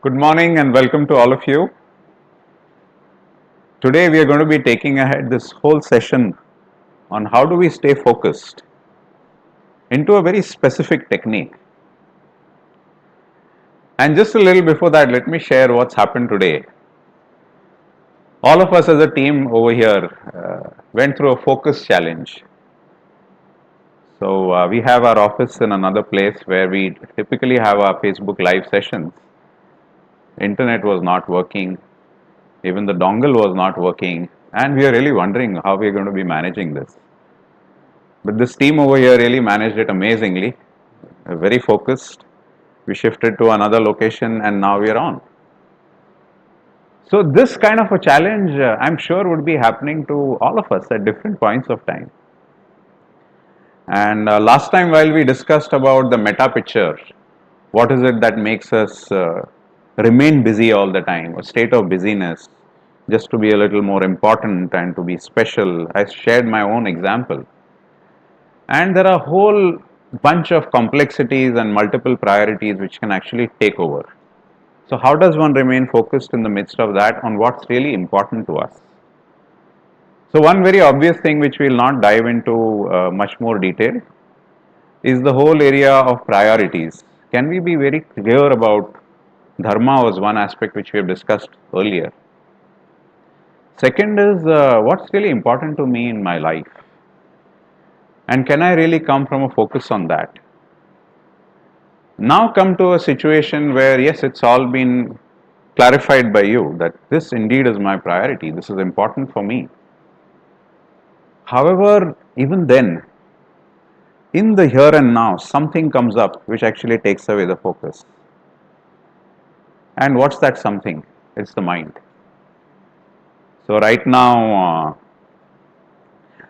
Good morning and welcome to all of you. Today we are going to be taking ahead this whole session on how do we stay focused into a very specific technique. And just a little before that, let me share what's happened today. All of us as a team over here went through a focus challenge. So we have our office in another place where we typically have our Facebook live sessions. Internet was not working, even the dongle was not working, and we are really wondering how we are going to be managing this. But this team over here really managed it amazingly, very focused. We shifted to another location and now we are on. So this kind of a challenge, I'm sure would be happening to all of us at different points of time. And last time while we discussed about the meta picture, what is it that makes us remain busy all the time, a state of busyness, just to be a little more important and to be special. I shared my own example. And there are a whole bunch of complexities and multiple priorities which can actually take over. So how does one remain focused in the midst of that on what's really important to us? So one very obvious thing which we will not dive into much more detail is the whole area of priorities. Can we be very clear about dharma was one aspect which we have discussed earlier. Second is what's really important to me in my life, and can I really come from a focus on that? Now come to a situation where yes, it's all been clarified by you that this indeed is my priority, this is important for me. However, even then, in the here and now, something comes up which actually takes away the focus. And what's that something? It's the mind. So right now,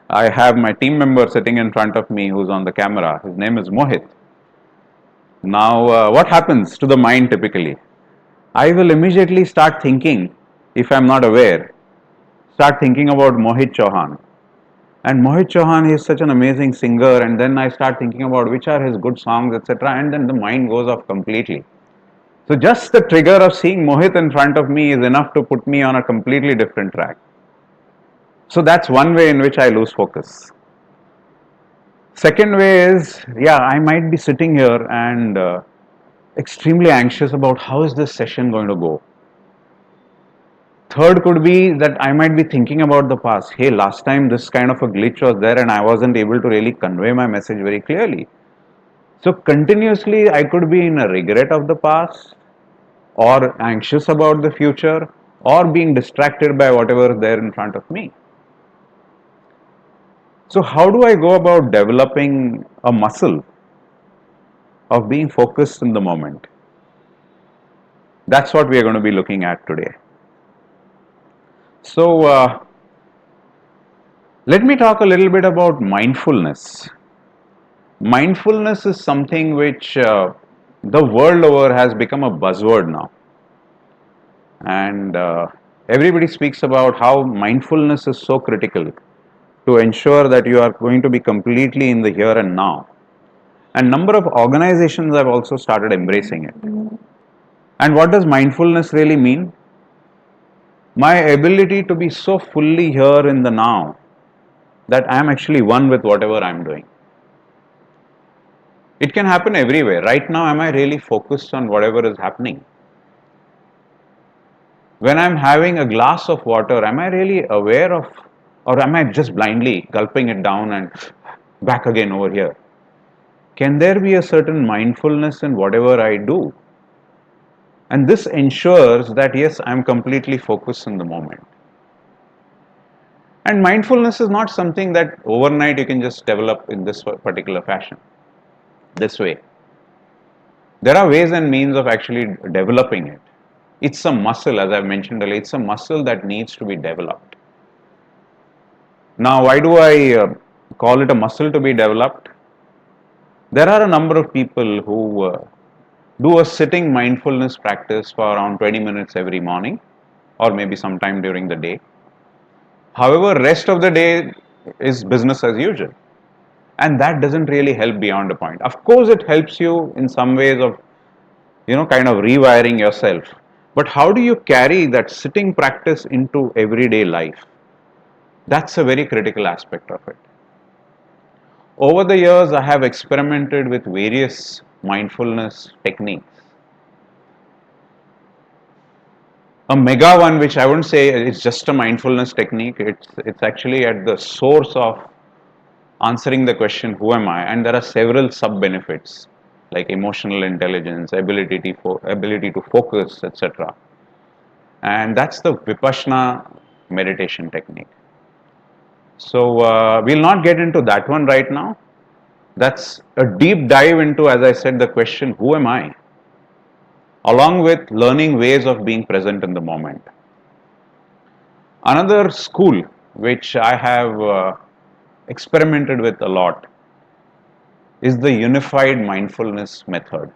I have my team member sitting in front of me who's on the camera. His name is Mohit. Now, what happens to the mind typically? I will immediately start thinking, if I'm not aware, start thinking about Mohit Chauhan. And Mohit Chauhan is such an amazing singer, and then I start thinking about which are his good songs, etc. And then the mind goes off completely. So just the trigger of seeing Mohit in front of me is enough to put me on a completely different track. So that's one way in which I lose focus. Second way is, yeah, I might be sitting here and extremely anxious about how is this session going to go. Third could be that I might be thinking about the past. Hey, last time this kind of a glitch was there and I wasn't able to really convey my message very clearly. So continuously I could be in a regret of the past, or anxious about the future, or being distracted by whatever is there in front of me. So how do I go about developing a muscle of being focused in the moment? That's what we are going to be looking at today. So let me talk a little bit about mindfulness. Mindfulness is something which the world over has become a buzzword now. And everybody speaks about how mindfulness is so critical to ensure that you are going to be completely in the here and now. And number of organizations have also started embracing it. And what does mindfulness really mean? My ability to be so fully here in the now that I am actually one with whatever I am doing. It can happen everywhere. Right now, am I really focused on whatever is happening? When I'm having a glass of water, am I really aware of, or am I just blindly gulping it down and back again over here? Can there be a certain mindfulness in whatever I do? And this ensures that yes, I'm completely focused in the moment. And mindfulness is not something that overnight you can just develop in this particular fashion, this way. There are ways and means of actually developing it. It's a muscle, as I've mentioned earlier, it's a muscle that needs to be developed. Now, why do I call it a muscle to be developed? There are a number of people who do a sitting mindfulness practice for around 20 minutes every morning, or maybe sometime during the day. However, rest of the day is business as usual. And that doesn't really help beyond a point. Of course, it helps you in some ways of, kind of rewiring yourself. But how do you carry that sitting practice into everyday life? That's a very critical aspect of it. Over the years, I have experimented with various mindfulness techniques. A mega one, which I wouldn't say it's just a mindfulness technique, it's actually at the source of answering the question, who am I? And there are several sub benefits like emotional intelligence, ability to focus, etc. And that's the Vipassana meditation technique. So we'll not get into that one right now. That's a deep dive into, as I said, the question, who am I? Along with learning ways of being present in the moment. Another school which I have experimented with a lot is the unified mindfulness method.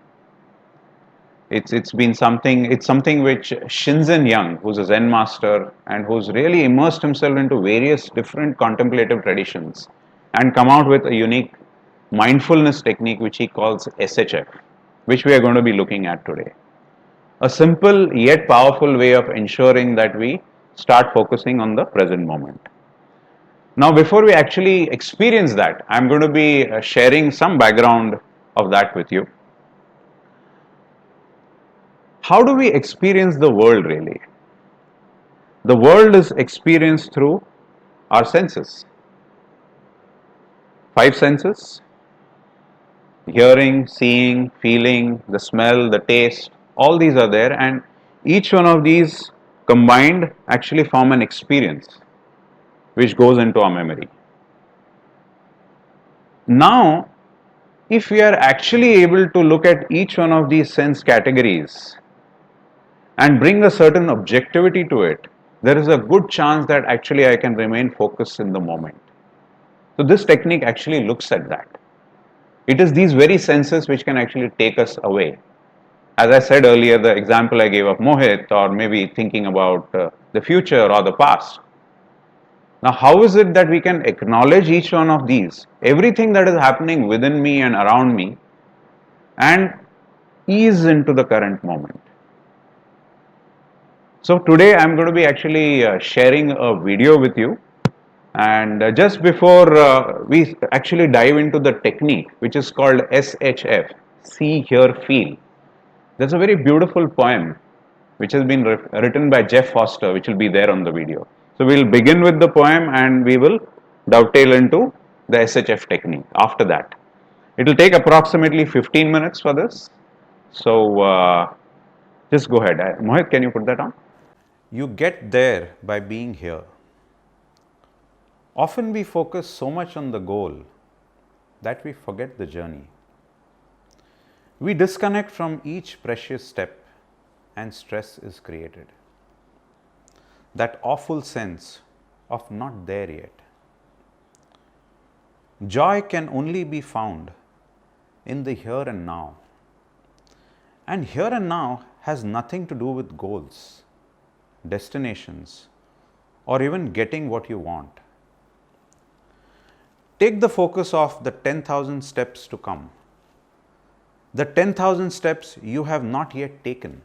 It's something which Shinzen Young, who's a Zen master and who's really immersed himself into various different contemplative traditions and come out with a unique mindfulness technique which he calls SHF, which we are going to be looking at today. A simple yet powerful way of ensuring that we start focusing on the present moment. Now, before we actually experience that, I'm going to be sharing some background of that with you. How do we experience the world really? The world is experienced through our senses. Five senses: hearing, seeing, feeling, the smell, the taste, all these are there, and each one of these combined actually form an experience which goes into our memory. Now, if we are actually able to look at each one of these sense categories and bring a certain objectivity to it, there is a good chance that actually I can remain focused in the moment. So this technique actually looks at that. It is these very senses which can actually take us away. As I said earlier, the example I gave of Mohit, or maybe thinking about the future or the past. Now, how is it that we can acknowledge each one of these, everything that is happening within me and around me, and ease into the current moment? So today I'm going to be actually sharing a video with you, and just before we actually dive into the technique, which is called SHF, see, hear, feel. There's a very beautiful poem which has been written by Jeff Foster, which will be there on the video. So we'll begin with the poem and we will dovetail into the SHF technique after that. It will take approximately 15 minutes for this. So just go ahead. Mohit, can you put that on? You get there by being here. Often we focus so much on the goal that we forget the journey. We disconnect from each precious step and stress is created. That awful sense of not there yet. Joy can only be found in the here and now. And here and now has nothing to do with goals, destinations, or even getting what you want. Take the focus off the 10,000 steps to come. The 10,000 steps you have not yet taken.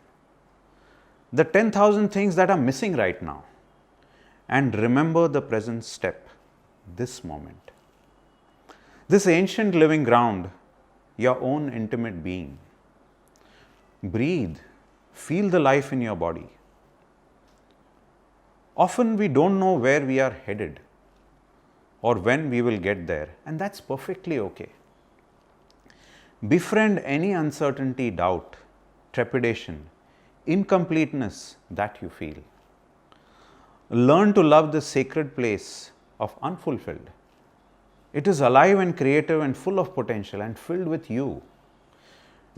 The 10,000 things that are missing right now. And remember the present step, this moment. This ancient living ground, your own intimate being. Breathe, feel the life in your body. Often we don't know where we are headed or when we will get there, and that's perfectly okay. Befriend any uncertainty, doubt, trepidation, incompleteness that you feel. Learn to love the sacred place of unfulfilled. It is alive and creative and full of potential and filled with you.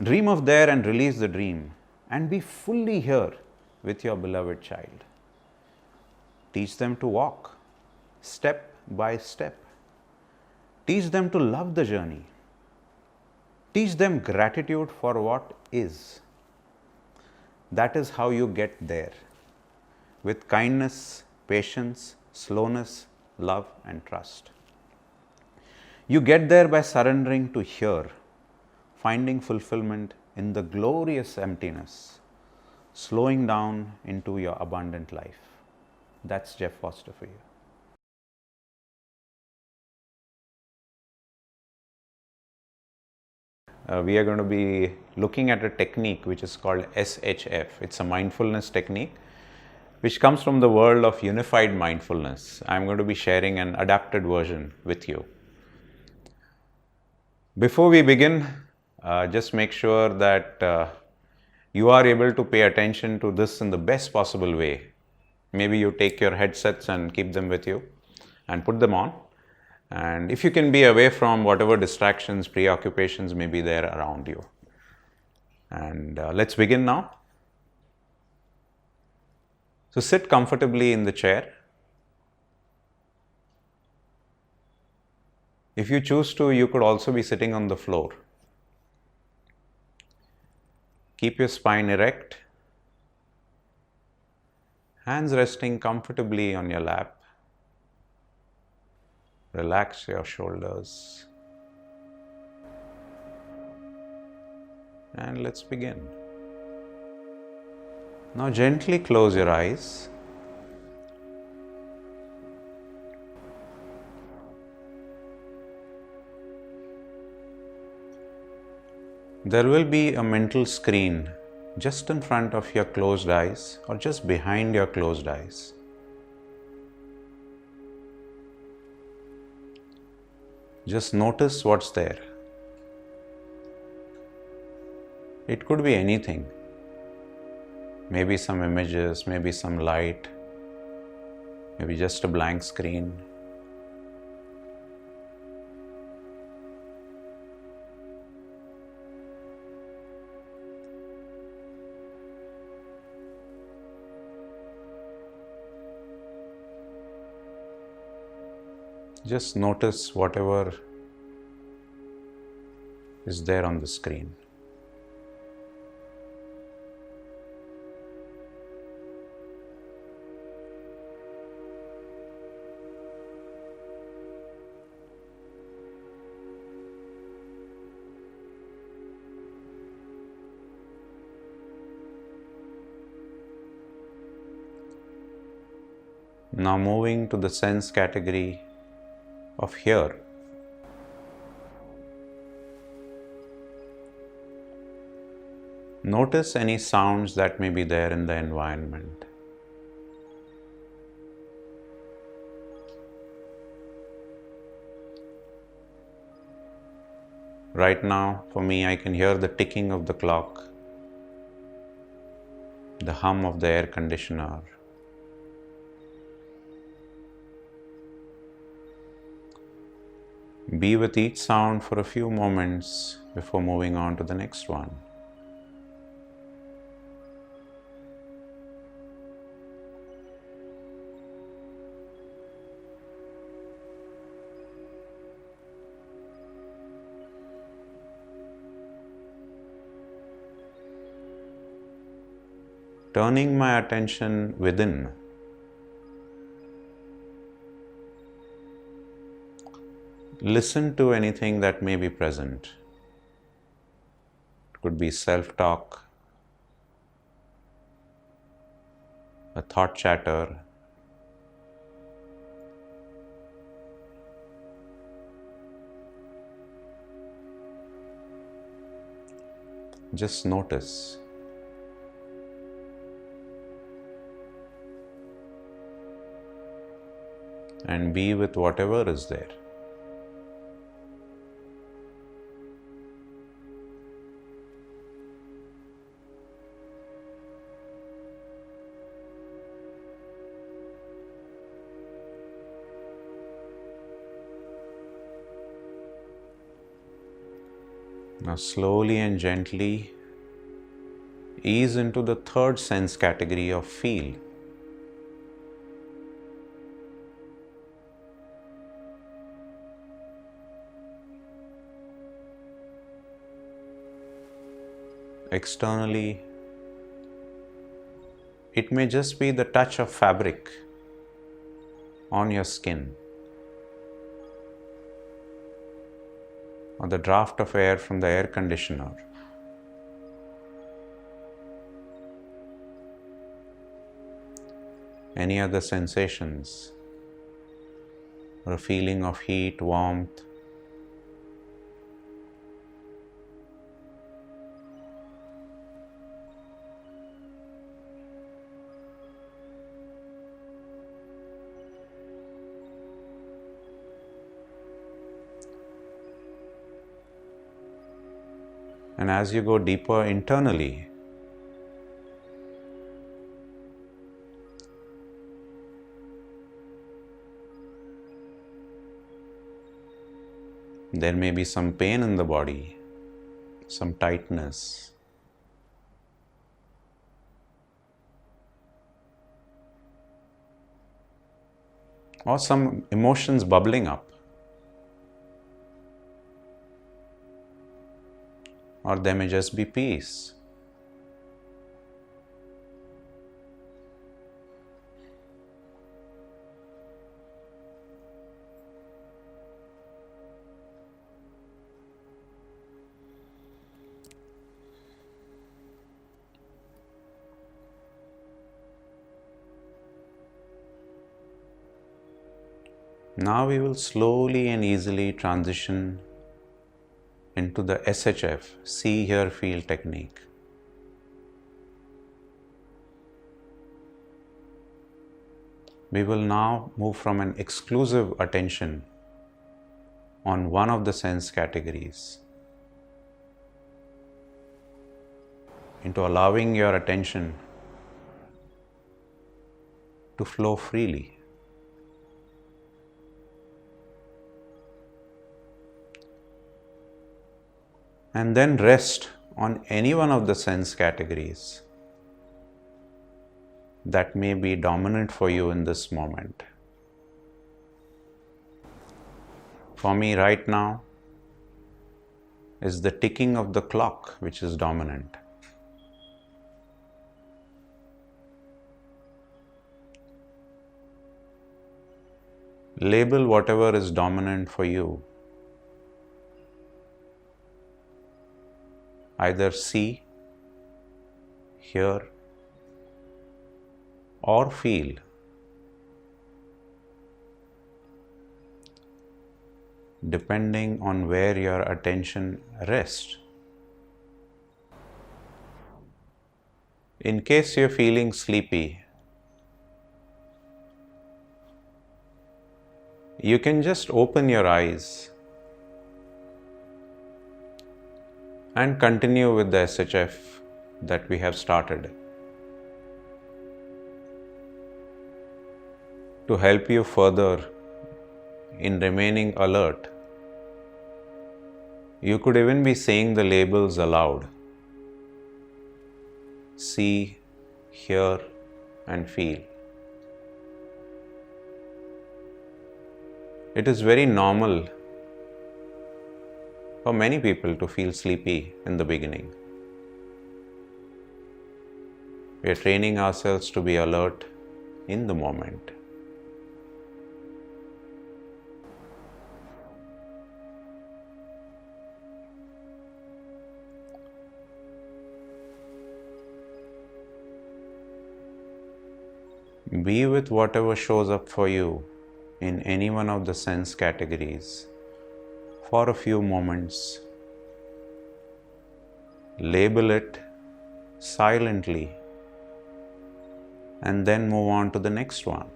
Dream of there and release the dream and be fully here with your beloved child. Teach them to walk step by step. Teach them to love the journey. Teach them gratitude for what is. That is how you get there, with kindness, patience, slowness, love and trust. You get there by surrendering to here, finding fulfillment in the glorious emptiness, slowing down into your abundant life. That's Jeff Foster for you. We are going to be looking at a technique which is called SHF. It's a mindfulness technique which comes from the world of unified mindfulness. I'm going to be sharing an adapted version with you. Before we begin, just make sure that you are able to pay attention to this in the best possible way. Maybe you take your headsets and keep them with you and put them on. And if you can be away from whatever distractions, preoccupations may be there around you. And let's begin now. So sit comfortably in the chair. If you choose to, you could also be sitting on the floor. Keep your spine erect, hands resting comfortably on your lap. Relax your shoulders. And let's begin. Now gently close your eyes. There will be a mental screen just in front of your closed eyes or just behind your closed eyes. Just notice what's there. It could be anything. Maybe some images, maybe some light, maybe just a blank screen. Just notice whatever is there on the screen. Now moving to the sense category of hear. Notice any sounds that may be there in the environment. Right now, for me, I can hear the ticking of the clock, the hum of the air conditioner. Be with each sound for a few moments before moving on to the next one. Turning my attention within. Listen to anything that may be present. It could be self-talk, a thought chatter, just notice. And be with whatever is there. Now slowly and gently ease into the third sense category of feel. Externally, it may just be the touch of fabric on your skin, or the draft of air from the air conditioner. any other sensations, or a feeling of heat, warmth. And as you go deeper internally, there may be some pain in the body, some tightness. Or some emotions bubbling up. Or there may just be peace. Now we will slowly and easily transition into the SHF, see, hear, feel technique. We will now move from an exclusive attention on one of the sense categories into allowing your attention to flow freely. And then rest on any one of the sense categories that may be dominant for you in this moment. For me right now is the ticking of the clock which is dominant. Label whatever is dominant for you. Either see, hear, or feel. Depending on where your attention rests. In case you're feeling sleepy, you can just open your eyes and continue with the SHF that we have started. To help you further in remaining alert, you could even be saying the labels aloud. See, hear, and feel. It is very normal for many people to feel sleepy in the beginning. We are training ourselves to be alert in the moment. Be with whatever shows up for you in any one of the sense categories for a few moments. Label it silently and then move on to the next one.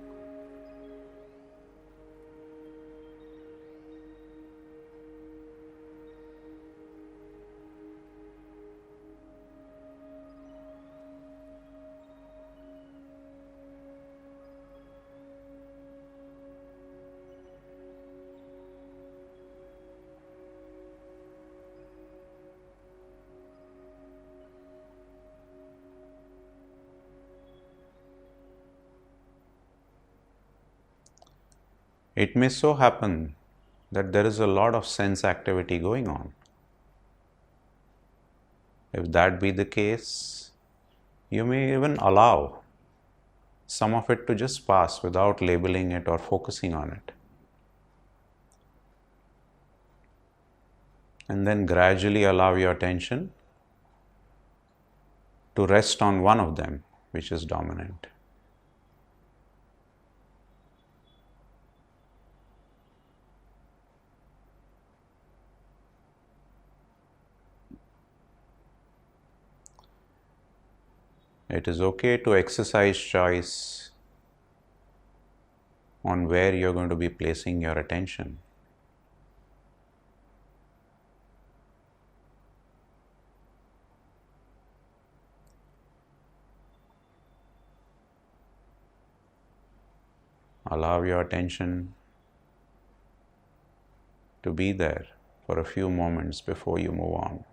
It may so happen that there is a lot of sense activity going on. If that be the case, you may even allow some of it to just pass without labeling it or focusing on it. And then gradually allow your attention to rest on one of them, which is dominant. It is okay to exercise choice on where you're going to be placing your attention. Allow your attention to be there for a few moments before you move on.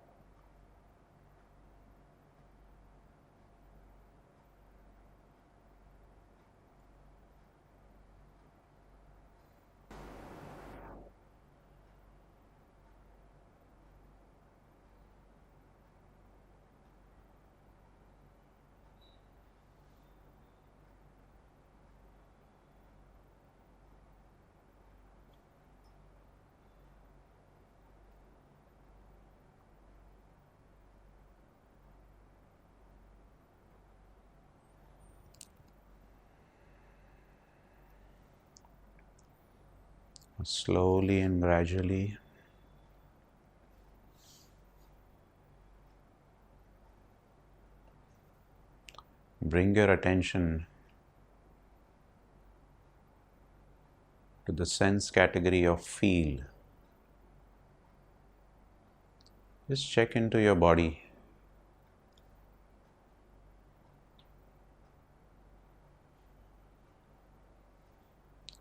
Slowly and gradually bring your attention to the sense category of feel. Just check into your body.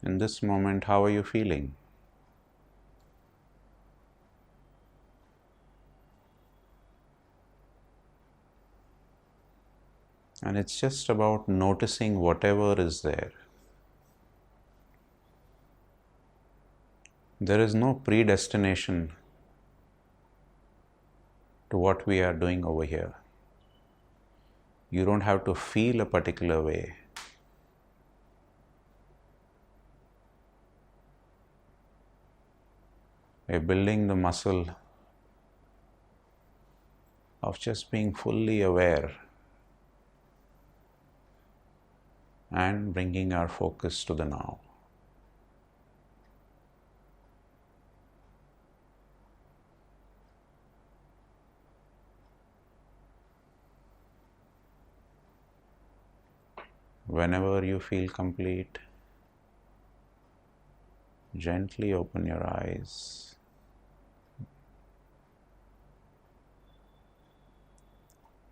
In this moment, how are you feeling? And it's just about noticing whatever is there. There is no predestination to what we are doing over here. You don't have to feel a particular way. We're building the muscle of just being fully aware and bringing our focus to the now. Whenever you feel complete, gently open your eyes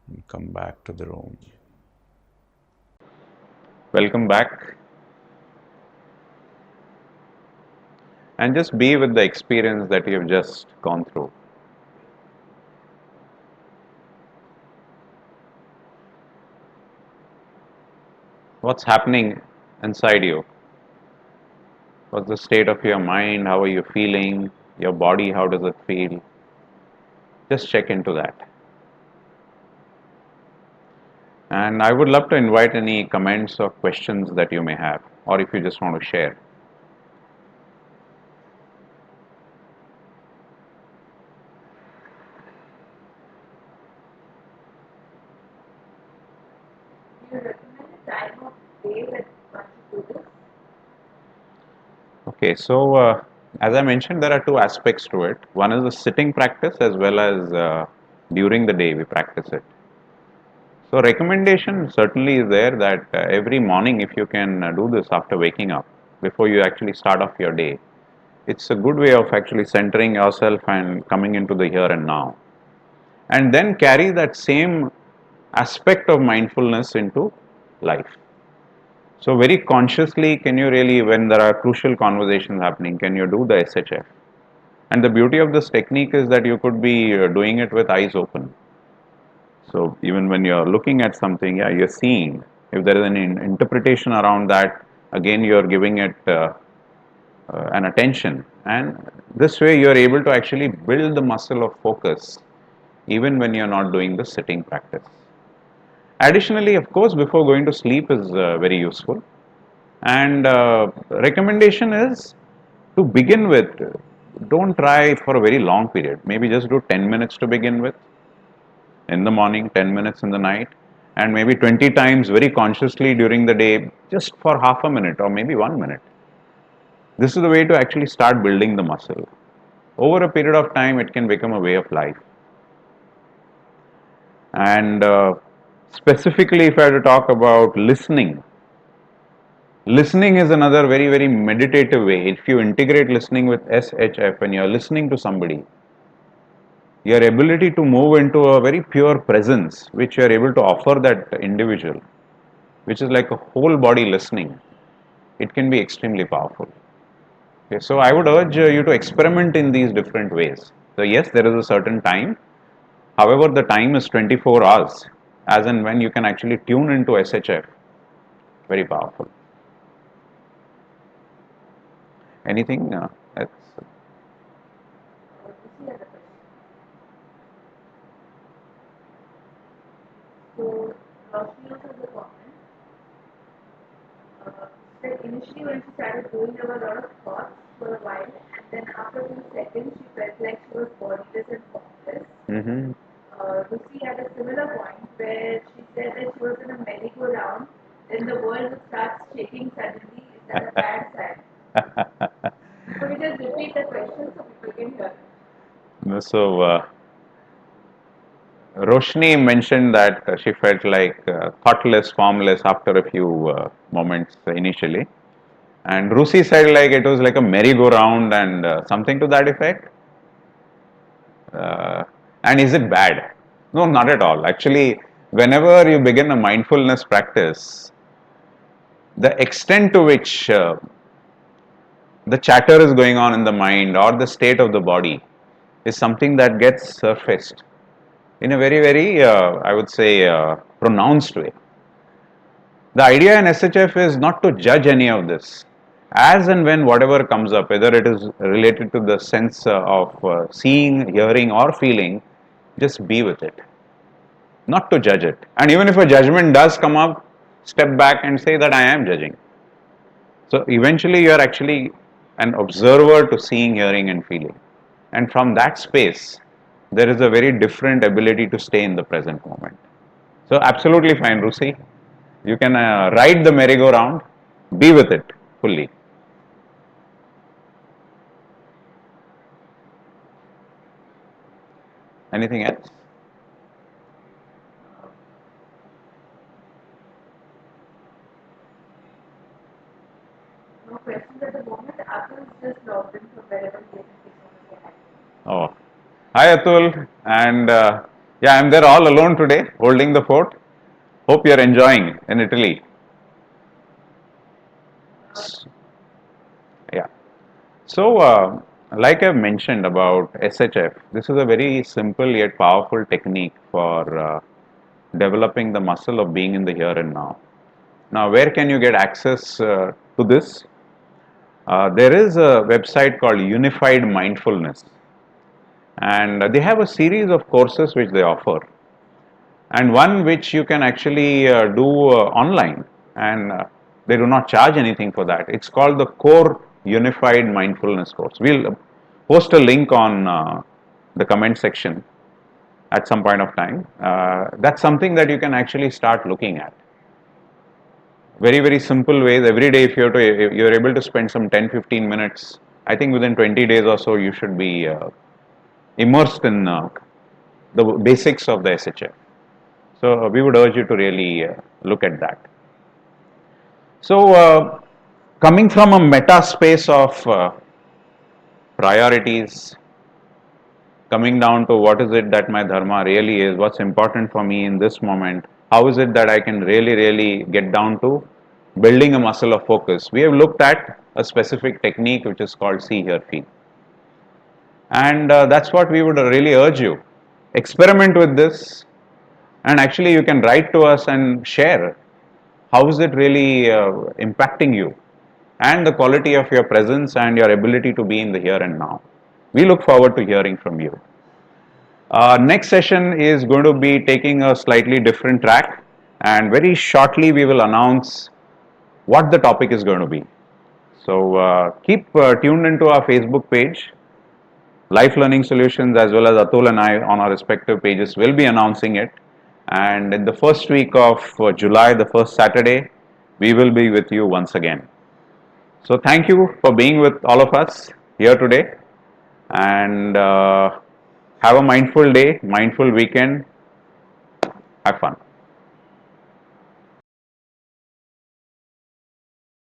and come back to the room. Welcome back, and just be with the experience that you've just gone through. What's happening inside you? What's the state of your mind? How are you feeling? Your body, how does it feel? Just check into that. And I would love to invite any comments or questions that you may have, or if you just want to share. Okay, so as I mentioned, there are two aspects to it. One is the sitting practice, as well as during the day we practice it. So recommendation certainly is there that every morning, if you can do this after waking up, before you actually start off your day, it's a good way of actually centering yourself and coming into the here and now. And then carry that same aspect of mindfulness into life. So very consciously, can you really, when there are crucial conversations happening, can you do the SHF? And the beauty of this technique is that you could be doing it with eyes open. So even when you're looking at something, yeah, you're seeing. If there is an interpretation around that, again, you're giving it an attention. And this way, you're able to actually build the muscle of focus, even when you're not doing the sitting practice. Additionally, of course, before going to sleep is very useful. And recommendation is to begin with, don't try for a very long period. Maybe just do 10 minutes to begin with in the morning, 10 minutes in the night, and maybe 20 times very consciously during the day, just for half a minute or maybe 1 minute. This is the way to actually start building the muscle. Over a period of time, it can become a way of life. And Specifically, if I have to talk about listening, listening is another very, very meditative way. If you integrate listening with SHF and you're listening to somebody, your ability to move into a very pure presence, which you are able to offer that individual, which is like a whole body listening, it can be extremely powerful. Okay, so I would urge you to experiment in these different ways. So, yes, there is a certain time. However, the time is 24 hours, as and when you can actually tune into SHF. Very powerful. Anything? That's Lucy has a question. So, Roshni also has a comment. She said initially when she started doing, there were a lot of thoughts for a while, and then after a few seconds, she felt like she was bodiless and formless. mm-hmm. Lucy had a similar point where she said that she was in a merry-go-round, then the world would start shaking suddenly. Is that a bad sign? Could you just repeat the question so people can hear? So, Roshni mentioned that she felt like thoughtless, formless after a few moments initially. And Rusi said like it was like a merry-go-round and something to that effect. Uh, and is it bad? No, not at all. Actually, whenever you begin a mindfulness practice, the extent to which the chatter is going on in the mind or the state of the body is something that gets surfaced in a very, very, I would say, pronounced way. The idea in SHF is not to judge any of this. As and when whatever comes up, whether it is related to the sense of seeing, hearing, or feeling, just be with it, not to judge it. And even if a judgment does come up, step back and say that I am judging. So eventually, you are actually an observer to seeing, hearing, and feeling. And from that space, there is a very different ability to stay in the present moment. So, absolutely fine, Rusi. You can ride the merry-go-round, be with it fully. Anything else? No questions at the moment. Atul just logged in from wherever he is. Thank you so much for having me. Oh, hi Atul, and yeah, I'm there all alone today, holding the fort. Hope you're enjoying in Italy. Uh, Yeah. So, like I mentioned about SHF, this is a very simple yet powerful technique for developing the muscle of being in the here and now. Now, where can you get access to this? There is a website called Unified Mindfulness, and they have a series of courses which they offer, and one which you can actually do online, and they do not charge anything for that. It's called the Core Unified Mindfulness course. We'll post a link on the comment section at some point of time. That's something that you can actually start looking at. Very, very simple ways. Every day, if you're able to spend some 10-15 minutes, I think within 20 days or so, you should be immersed in the basics of the SHF. So we would urge you to really look at that. So coming from a meta space of priorities, coming down to what is it that my dharma really is, what's important for me in this moment, how is it that I can really, really get down to building a muscle of focus. We have looked at a specific technique which is called see, hear, feel. And that's what we would really urge you. Experiment with this, and actually, you can write to us and share how is it really impacting you and the quality of your presence and your ability to be in the here and now. We look forward to hearing from you. Next session is going to be taking a slightly different track, and very shortly we will announce what the topic is going to be. So keep tuned into our Facebook page. Life Learning Solutions, as well as Atul and I on our respective pages, will be announcing it. And in the first week of July, the first Saturday, we will be with you once again. So thank you for being with all of us here today, and have a mindful day, mindful weekend. Have fun.